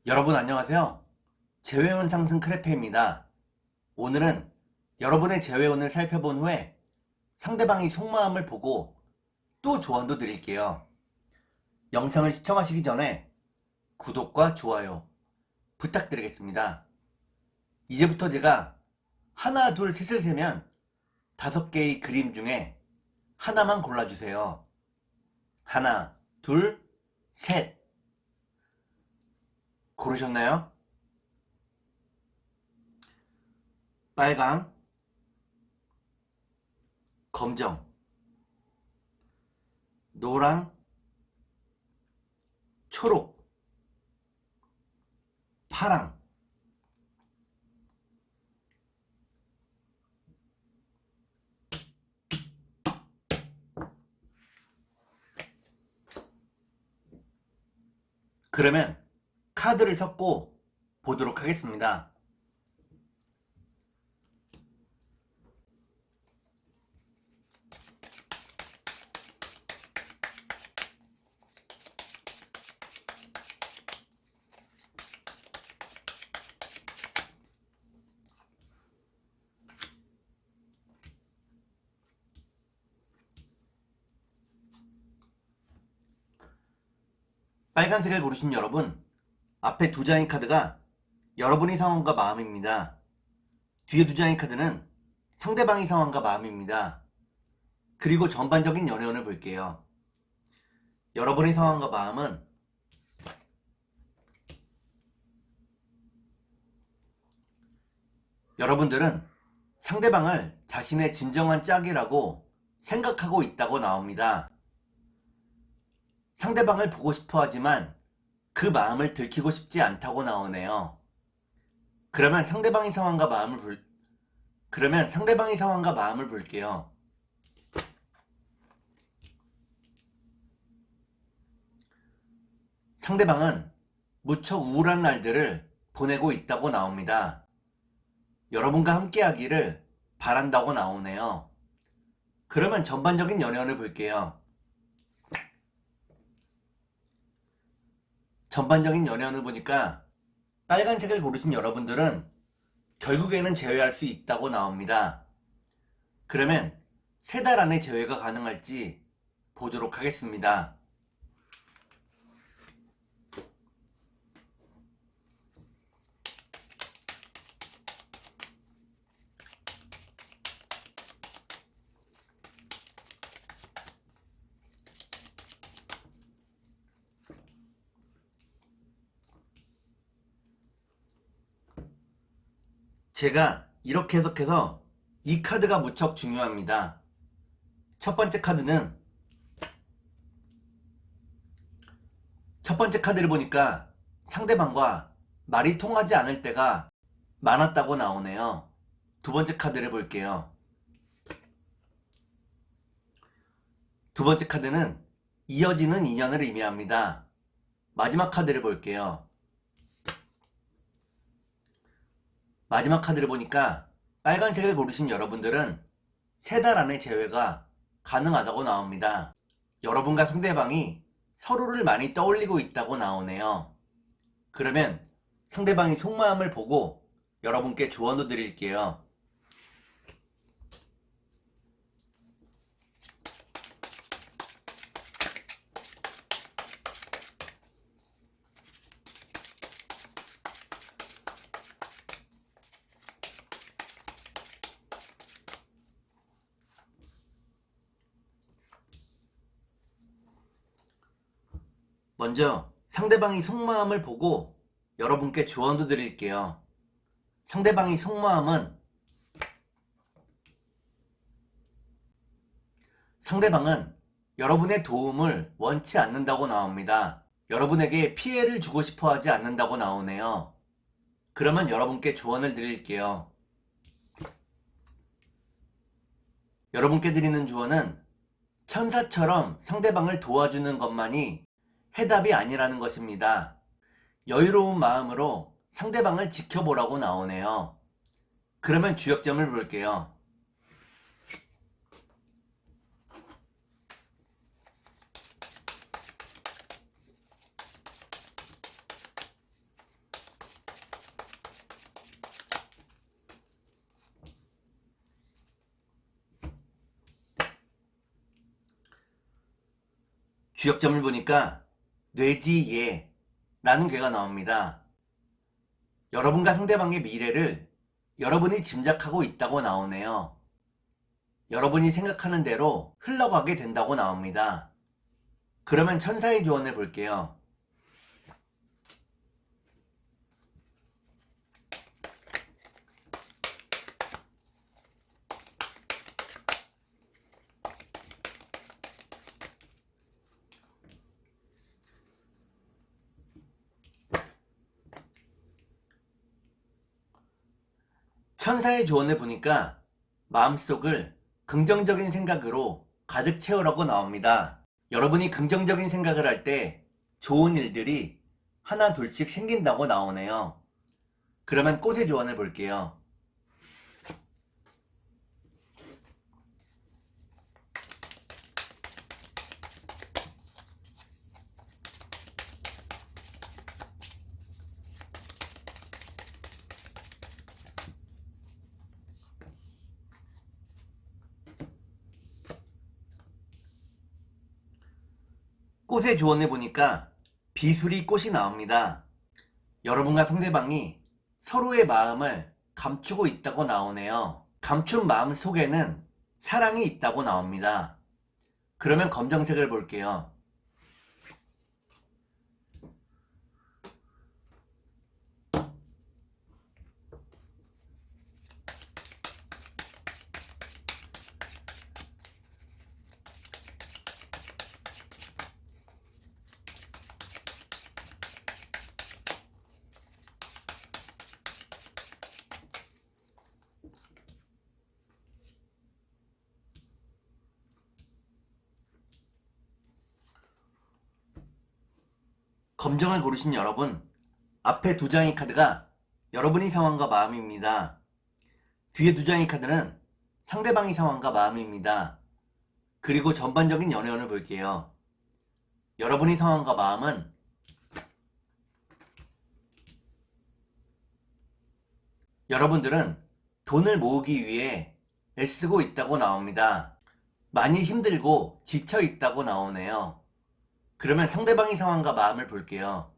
여러분 안녕하세요. 재회운 상승 크레페입니다. 오늘은 여러분의 재회운을 살펴본 후에 상대방의 속마음을 보고 또 조언도 드릴게요. 영상을 시청하시기 전에 구독과 좋아요 부탁드리겠습니다. 이제부터 제가 하나, 둘, 셋을 세면 5개의 그림 중에 하나만 골라주세요. 하나, 둘, 셋. 고르셨나요? 빨강, 검정, 노랑, 초록, 파랑. 그러면 카드를 섞고 보도록 하겠습니다. 빨간색을 고르신 여러분, 앞에 두 장의 카드가 여러분의 상황과 마음입니다. 뒤에 두 장의 카드는 상대방의 상황과 마음입니다. 그리고 전반적인 연애운을 볼게요. 여러분의 상황과 마음은 여러분들은 상대방을 자신의 진정한 짝이라고 생각하고 있다고 나옵니다. 상대방을 보고 싶어 하지만 그 마음을 들키고 싶지 않다고 나오네요. 그러면 상대방의 상황과 마음을 볼게요. 상대방은 무척 우울한 날들을 보내고 있다고 나옵니다. 여러분과 함께 하기를 바란다고 나오네요. 그러면 전반적인 연애운을 볼게요. 전반적인 연애운을 보니까 빨간색을 고르신 여러분들은 결국에는 제외할 수 있다고 나옵니다. 그러면 3달 안에 제외가 가능할지 보도록 하겠습니다. 제가 이렇게 해석해서 이 카드가 무척 중요합니다. 첫 번째 카드를 보니까 상대방과 말이 통하지 않을 때가 많았다고 나오네요. 두 번째 카드를 볼게요. 두 번째 카드는 이어지는 인연을 의미합니다. 마지막 카드를 볼게요. 마지막 카드를 보니까 빨간색을 고르신 여러분들은 3달 안에 재회가 가능하다고 나옵니다. 여러분과 상대방이 서로를 많이 떠올리고 있다고 나오네요. 그러면 상대방이 속마음을 보고 여러분께 조언도 드릴게요. 먼저 상대방이 속마음을 보고 여러분께 조언도 드릴게요. 상대방의 상대방은 여러분의 도움을 원치 않는다고 나옵니다. 여러분에게 피해를 주고 싶어 하지 않는다고 나오네요. 그러면 여러분께 조언을 드릴게요. 여러분께 드리는 조언은 천사처럼 상대방을 도와주는 것만이 해답이 아니라는 것입니다. 여유로운 마음으로 상대방을 지켜보라고 나오네요. 그러면 주역점을 볼게요. 주역점을 보니까 뇌지예 라는 괴가 나옵니다. 여러분과 상대방의 미래를 여러분이 짐작하고 있다고 나오네요. 여러분이 생각하는 대로 흘러가게 된다고 나옵니다. 그러면 천사의 조언을 볼게요. 천사의 조언을 보니까 마음속을 긍정적인 생각으로 가득 채우라고 나옵니다. 여러분이 긍정적인 생각을 할 때 좋은 일들이 하나 둘씩 생긴다고 나오네요. 그러면 꽃의 조언을 볼게요. 꽃의 조언을 보니까 비수리 꽃이 나옵니다. 여러분과 상대방이 서로의 마음을 감추고 있다고 나오네요. 감춘 마음 속에는 사랑이 있다고 나옵니다. 그러면 검정색을 볼게요. 검정을 고르신 여러분, 앞에 두 장의 카드가 여러분의 상황과 마음입니다. 뒤에 두 장의 카드는 상대방의 상황과 마음입니다. 그리고 전반적인 연애운을 볼게요. 여러분의 상황과 마음은 여러분들은 돈을 모으기 위해 애쓰고 있다고 나옵니다. 많이 힘들고 지쳐 있다고 나오네요. 그러면 상대방의 상황과 마음을 볼게요.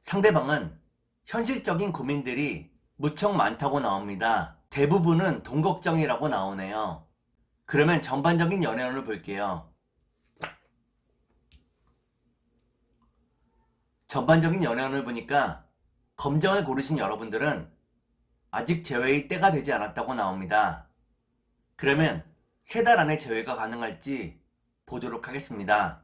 상대방은 현실적인 고민들이 무척 많다고 나옵니다. 대부분은 돈 걱정이라고 나오네요. 그러면 전반적인 연애운을 볼게요. 전반적인 연애운을 보니까 검정을 고르신 여러분들은 아직 재회의 때가 되지 않았다고 나옵니다. 그러면 3달 안에 재회가 가능할지 보도록 하겠습니다.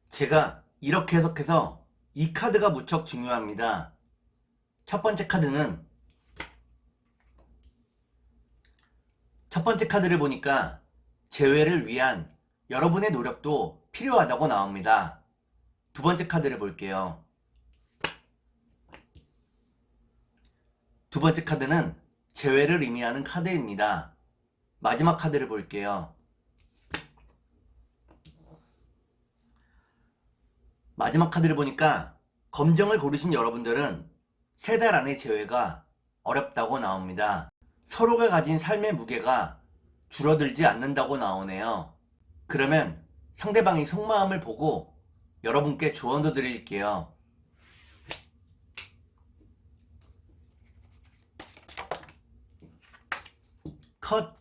제가 이렇게 해석해서 이 카드가 무척 중요합니다. 첫 번째 카드를 보니까 재회를 위한 여러분의 노력도 필요하다고 나옵니다. 두 번째 카드를 볼게요. 두 번째 카드는 재회를 의미하는 카드입니다. 마지막 카드를 볼게요. 마지막 카드를 보니까 검정을 고르신 여러분들은 3달 안에 재회가 어렵다고 나옵니다. 서로가 가진 삶의 무게가 줄어들지 않는다고 나오네요. 그러면 상대방의 속마음을 보고 여러분께 조언도 드릴게요. 컷!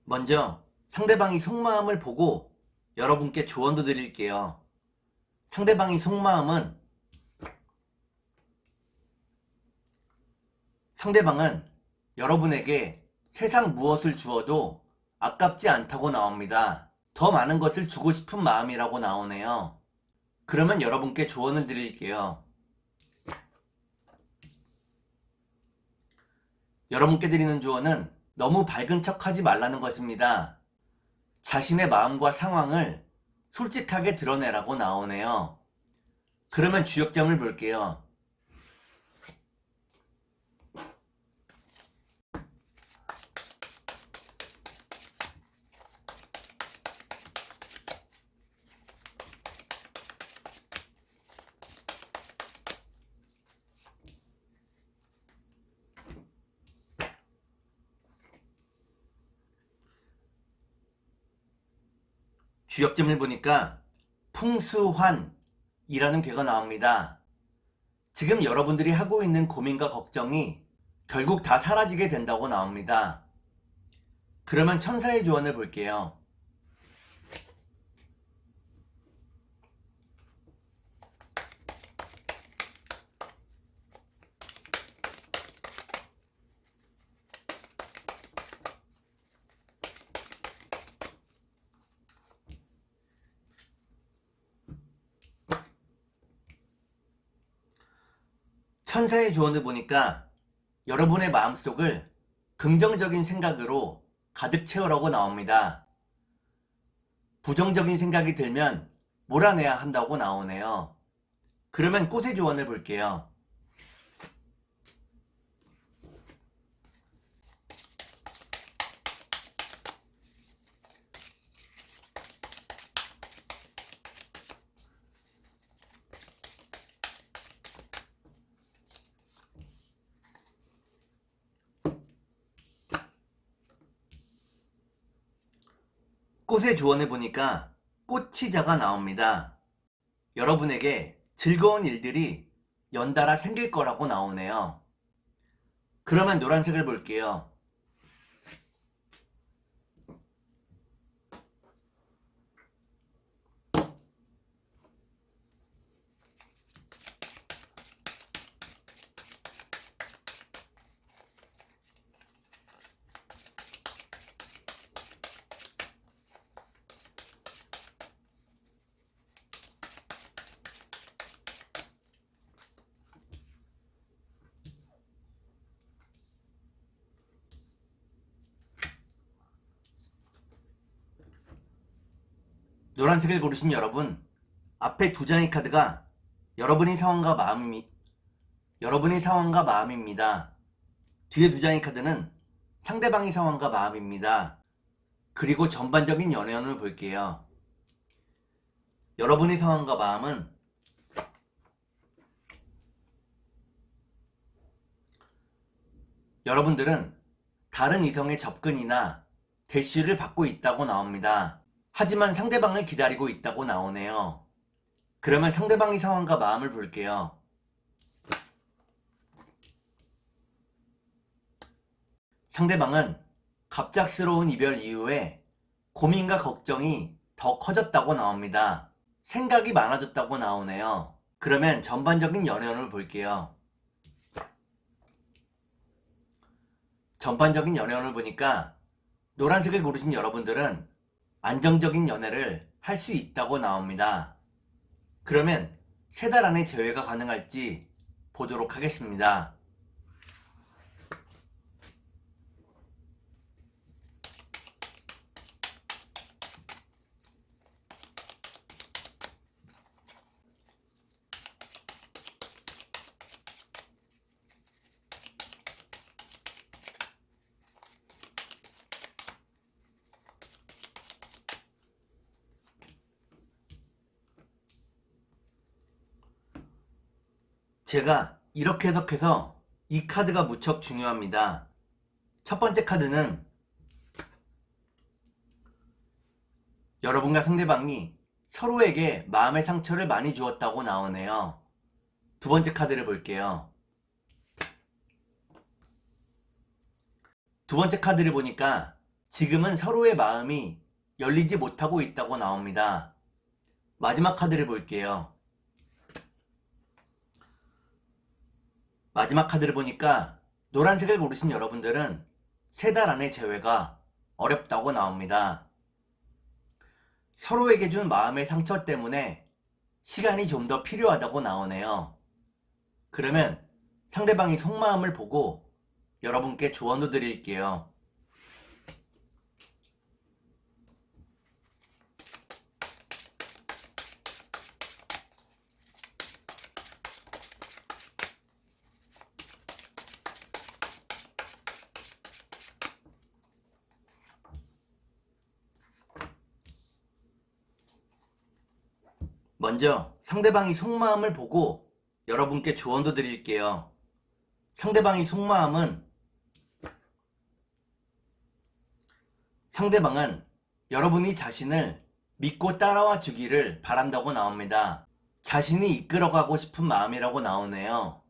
먼저 상대방의 속마음을 보고 여러분께 조언도 드릴게요. 상대방의 속마음은 상대방은 여러분에게 세상 무엇을 주어도 아깝지 않다고 나옵니다. 더 많은 것을 주고 싶은 마음이라고 나오네요. 그러면 여러분께 조언을 드릴게요. 여러분께 드리는 조언은 너무 밝은 척 하지 말라는 것입니다. 자신의 마음과 상황을 솔직하게 드러내라고 나오네요. 그러면 주역점을 볼게요. 주역점을 보니까 풍수환이라는 괴가 나옵니다. 지금 여러분들이 하고 있는 고민과 걱정이 결국 다 사라지게 된다고 나옵니다. 그러면 천사의 조언을 볼게요. 천사의 조언을 보니까 여러분의 마음속을 긍정적인 생각으로 가득 채우라고 나옵니다. 부정적인 생각이 들면 몰아내야 한다고 나오네요. 그러면 꽃의 조언을 볼게요. 꽃의 조언을 보니까 꽃치자가 나옵니다. 여러분에게 즐거운 일들이 연달아 생길 거라고 나오네요. 그러면 노란색을 볼게요. 노란색을 고르신 여러분, 앞에 두 장의 카드가 여러분의 상황과 마음입니다. 뒤에 두 장의 카드는 상대방의 상황과 마음입니다. 그리고 전반적인 연애운을 볼게요. 여러분의 상황과 마음은 여러분들은 다른 이성의 접근이나 대시를 받고 있다고 나옵니다. 하지만 상대방을 기다리고 있다고 나오네요. 그러면 상대방의 상황과 마음을 볼게요. 상대방은 갑작스러운 이별 이후에 고민과 걱정이 더 커졌다고 나옵니다. 생각이 많아졌다고 나오네요. 그러면 전반적인 연애운을 볼게요. 전반적인 연애운을 보니까 노란색을 고르신 여러분들은 안정적인 연애를 할 수 있다고 나옵니다. 그러면 3달 안에 재회가 가능할지 보도록 하겠습니다. 제가 이렇게 해석해서 이 카드가 무척 중요합니다. 첫 번째 카드는 여러분과 상대방이 서로에게 마음의 상처를 많이 주었다고 나오네요. 두 번째 카드를 볼게요. 두 번째 카드를 보니까 지금은 서로의 마음이 열리지 못하고 있다고 나옵니다. 마지막 카드를 볼게요. 마지막 카드를 보니까 노란색을 고르신 여러분들은 3달 안에 재회가 어렵다고 나옵니다. 서로에게 준 마음의 상처 때문에 시간이 좀 더 필요하다고 나오네요. 그러면 상대방이 속마음을 보고 여러분께 조언도 드릴게요. 먼저 상대방이 속마음을 보고 여러분께 조언도 드릴게요. 상대방이 속마음은 상대방은 여러분이 자신을 믿고 따라와 주기를 바란다고 나옵니다. 자신이 이끌어가고 싶은 마음이라고 나오네요.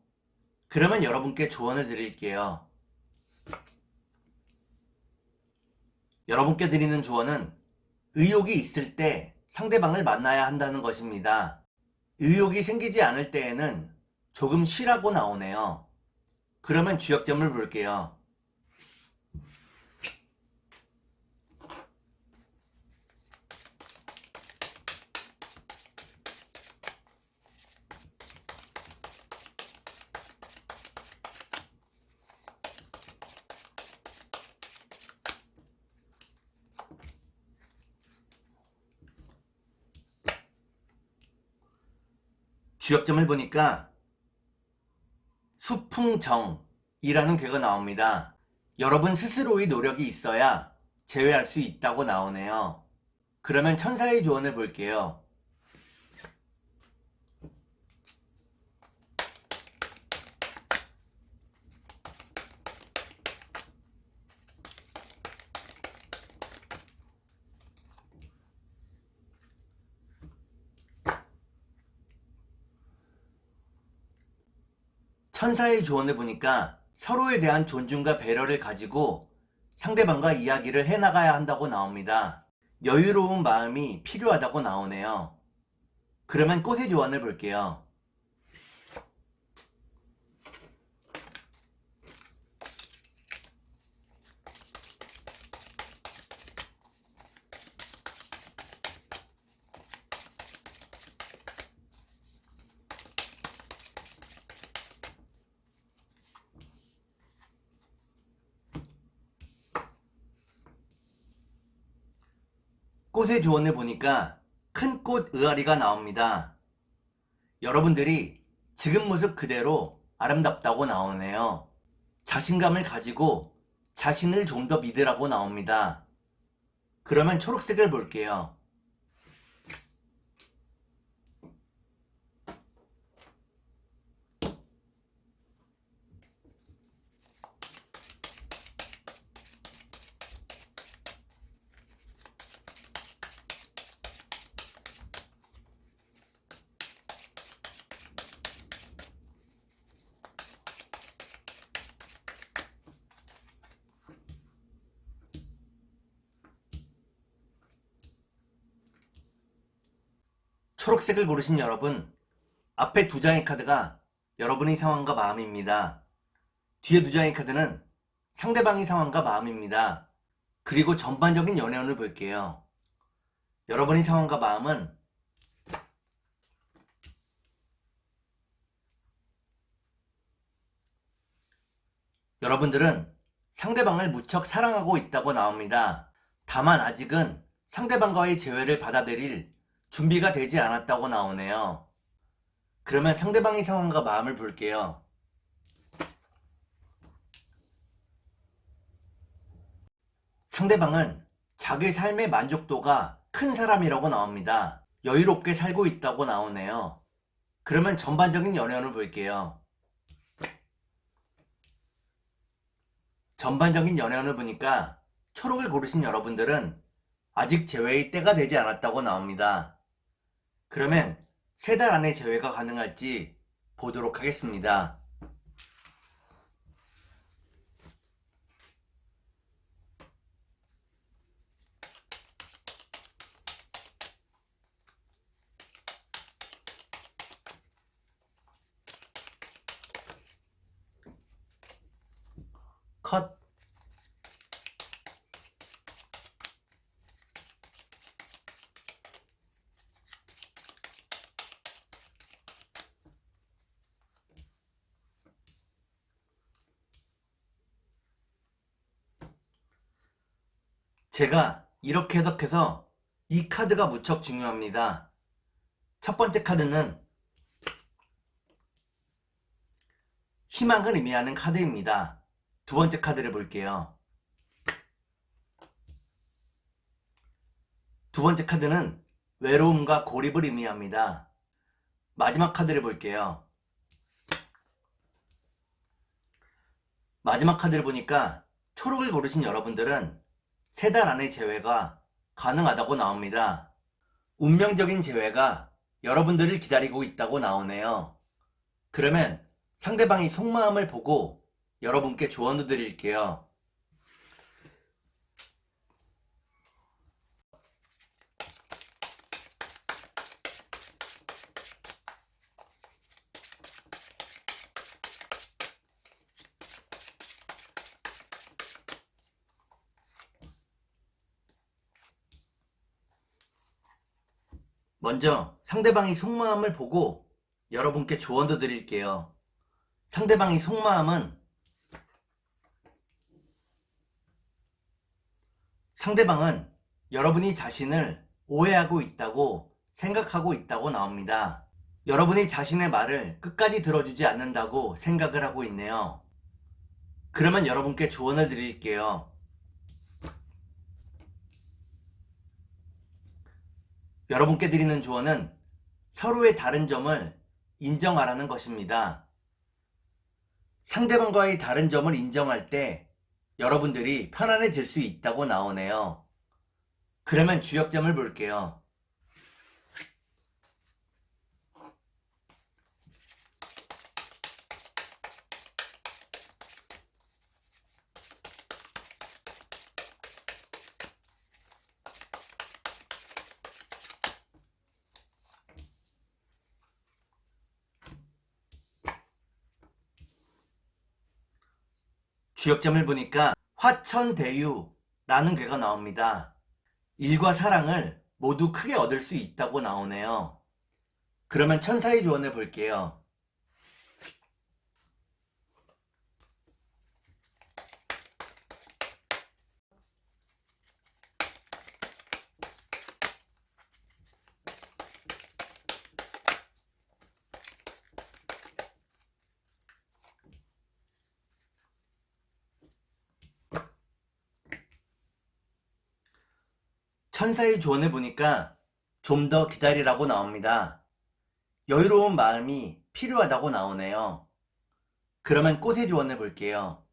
그러면 여러분께 조언을 드릴게요. 여러분께 드리는 조언은 의욕이 있을 때 상대방을 만나야 한다는 것입니다. 의욕이 생기지 않을 때에는 조금 쉬라고 나오네요. 그러면 주역점을 볼게요. 주역점을 보니까 수풍정이라는 괴가 나옵니다. 여러분 스스로의 노력이 있어야 제외할 수 있다고 나오네요. 그러면 천사의 조언을 볼게요. 천사의 조언을 보니까 서로에 대한 존중과 배려를 가지고 상대방과 이야기를 해나가야 한다고 나옵니다. 여유로운 마음이 필요하다고 나오네요. 그러면 꽃의 조언을 볼게요. 꽃의 조언을 보니까 큰 꽃 의아리가 나옵니다. 여러분들이 지금 모습 그대로 아름답다고 나오네요. 자신감을 가지고 자신을 좀 더 믿으라고 나옵니다. 그러면 초록색을 볼게요. 초록색을 고르신 여러분, 앞에 두 장의 카드가 여러분의 상황과 마음입니다. 뒤에 두 장의 카드는 상대방의 상황과 마음입니다. 그리고 전반적인 연애운을 볼게요. 여러분의 상황과 마음은 여러분들은 상대방을 무척 사랑하고 있다고 나옵니다. 다만 아직은 상대방과의 재회를 받아들일 준비가 되지 않았다고 나오네요. 그러면 상대방의 상황과 마음을 볼게요. 상대방은 자기 삶의 만족도가 큰 사람이라고 나옵니다. 여유롭게 살고 있다고 나오네요. 그러면 전반적인 연애운을 볼게요. 전반적인 연애운을 보니까 초록을 고르신 여러분들은 아직 재회의 때가 되지 않았다고 나옵니다. 그러면 3달 안에 재회가 가능할지 보도록 하겠습니다. 컷. 제가 이렇게 해석해서 이 카드가 무척 중요합니다. 첫 번째 카드는 희망을 의미하는 카드입니다. 두 번째 카드를 볼게요. 두 번째 카드는 외로움과 고립을 의미합니다. 마지막 카드를 볼게요. 마지막 카드를 보니까 초록을 고르신 여러분들은 3달 안의 재회가 가능하다고 나옵니다. 운명적인 재회가 여러분들을 기다리고 있다고 나오네요. 그러면 상대방이 속마음을 보고 여러분께 조언을 드릴게요. 먼저 상대방이 속마음을 보고 여러분께 조언도 드릴게요. 상대방이 상대방은 여러분이 자신을 오해하고 있다고 생각하고 있다고 나옵니다. 여러분이 자신의 말을 끝까지 들어주지 않는다고 생각을 하고 있네요. 그러면 여러분께 조언을 드릴게요. 여러분께 드리는 조언은 서로의 다른 점을 인정하라는 것입니다. 상대방과의 다른 점을 인정할 때 여러분들이 편안해질 수 있다고 나오네요. 그러면 주역점을 볼게요. 주역점을 보니까 화천대유라는 괴가 나옵니다. 일과 사랑을 모두 크게 얻을 수 있다고 나오네요. 그러면 천사의 조언을 볼게요. 천사의 조언을 보니까 좀 더 기다리라고 나옵니다. 여유로운 마음이 필요하다고 나오네요. 그러면 꽃의 조언을 볼게요.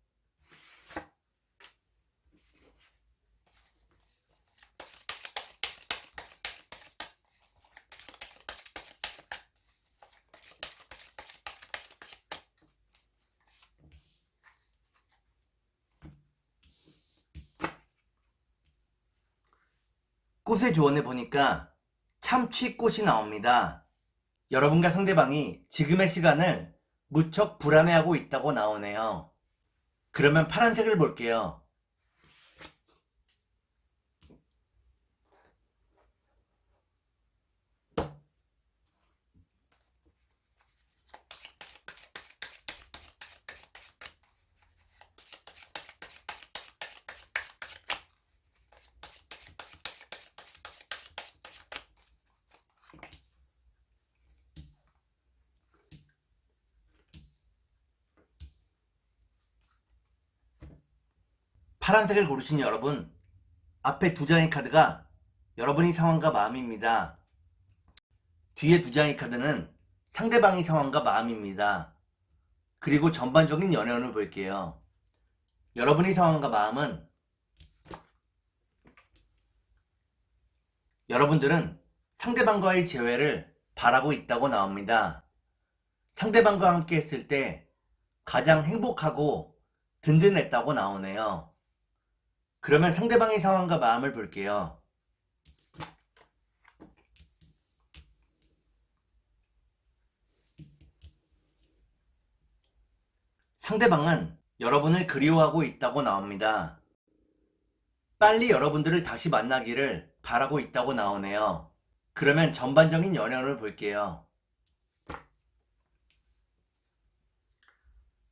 꽃의 조언을 보니까 참치꽃이 나옵니다. 여러분과 상대방이 지금의 시간을 무척 불안해하고 있다고 나오네요. 그러면 파란색을 볼게요. 파란색을 고르신 여러분, 앞에 2장의 카드가 여러분의 상황과 마음입니다. 뒤에 2장의 카드는 상대방의 상황과 마음입니다. 그리고 전반적인 연애운을 볼게요. 여러분의 상황과 마음은 여러분들은 상대방과의 재회를 바라고 있다고 나옵니다. 상대방과 함께 했을 때 가장 행복하고 든든했다고 나오네요. 그러면 상대방의 상황과 마음을 볼게요. 상대방은 여러분을 그리워하고 있다고 나옵니다. 빨리 여러분들을 다시 만나기를 바라고 있다고 나오네요. 그러면 전반적인 연애운을 볼게요.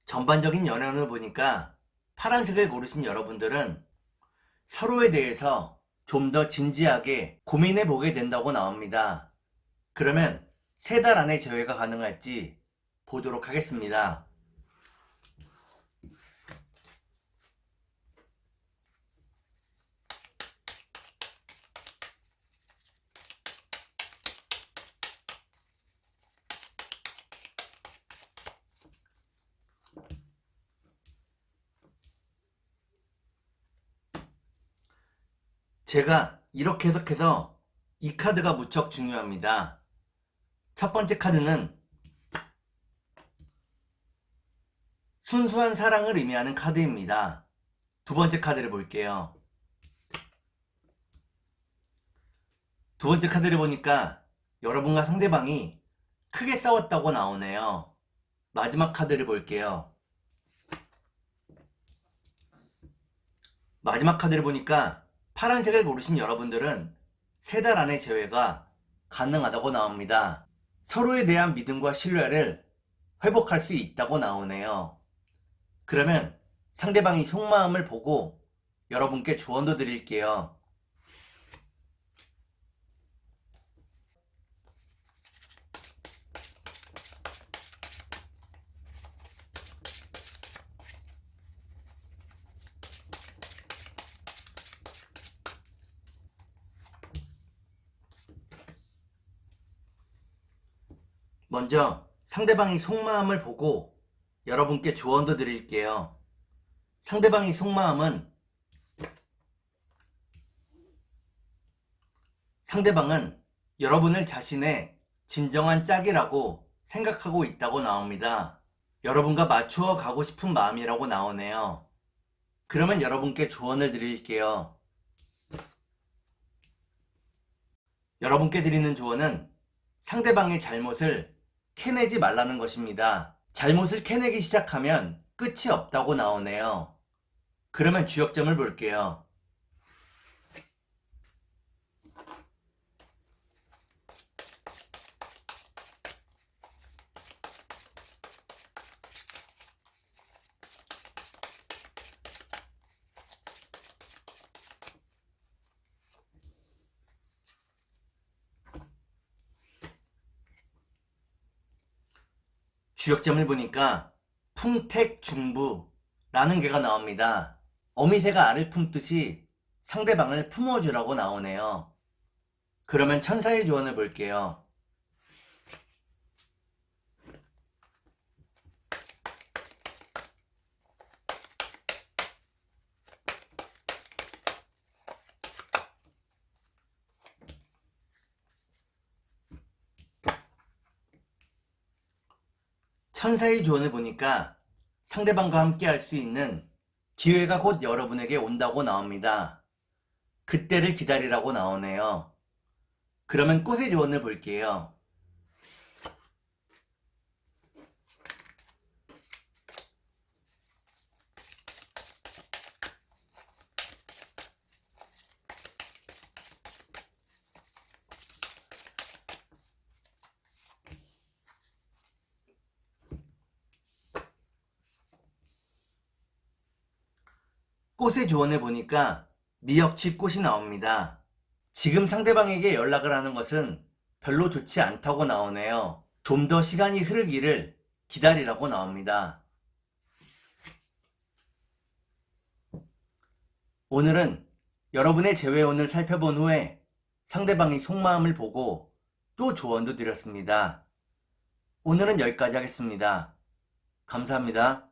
전반적인 연애운을 보니까 파란색을 고르신 여러분들은 서로에 대해서 좀 더 진지하게 고민해 보게 된다고 나옵니다. 그러면 3달 안에 재회가 가능할지 보도록 하겠습니다. 제가 이렇게 해석해서 이 카드가 무척 중요합니다. 첫 번째 카드는 순수한 사랑을 의미하는 카드입니다. 두 번째 카드를 볼게요. 두 번째 카드를 보니까 여러분과 상대방이 크게 싸웠다고 나오네요. 마지막 카드를 볼게요. 마지막 카드를 보니까 파란색을 고르신 여러분들은 3달 안에 재회가 가능하다고 나옵니다. 서로에 대한 믿음과 신뢰를 회복할 수 있다고 나오네요. 그러면 상대방이 속마음을 보고 여러분께 조언도 드릴게요. 먼저 상대방이 속마음을 보고 여러분께 조언도 드릴게요. 상대방이 상대방은 여러분을 자신의 진정한 짝이라고 생각하고 있다고 나옵니다. 여러분과 맞추어 가고 싶은 마음이라고 나오네요. 그러면 여러분께 조언을 드릴게요. 여러분께 드리는 조언은 상대방의 잘못을 캐내지 말라는 것입니다. 잘못을 캐내기 시작하면 끝이 없다고 나오네요. 그러면 주역점을 볼게요. 주역점을 보니까 풍택중부라는 개가 나옵니다. 어미새가 알을 품듯이 상대방을 품어주라고 나오네요. 그러면 천사의 조언을 볼게요. 천사의 조언을 보니까 상대방과 함께 할 수 있는 기회가 곧 여러분에게 온다고 나옵니다. 그때를 기다리라고 나오네요. 그러면 꽃의 조언을 볼게요. 꽃의 조언을 보니까 미역치 꽃이 나옵니다. 지금 상대방에게 연락을 하는 것은 별로 좋지 않다고 나오네요. 좀 더 시간이 흐르기를 기다리라고 나옵니다. 오늘은 여러분의 재회운을 살펴본 후에 상대방의 속마음을 보고 또 조언도 드렸습니다. 오늘은 여기까지 하겠습니다. 감사합니다.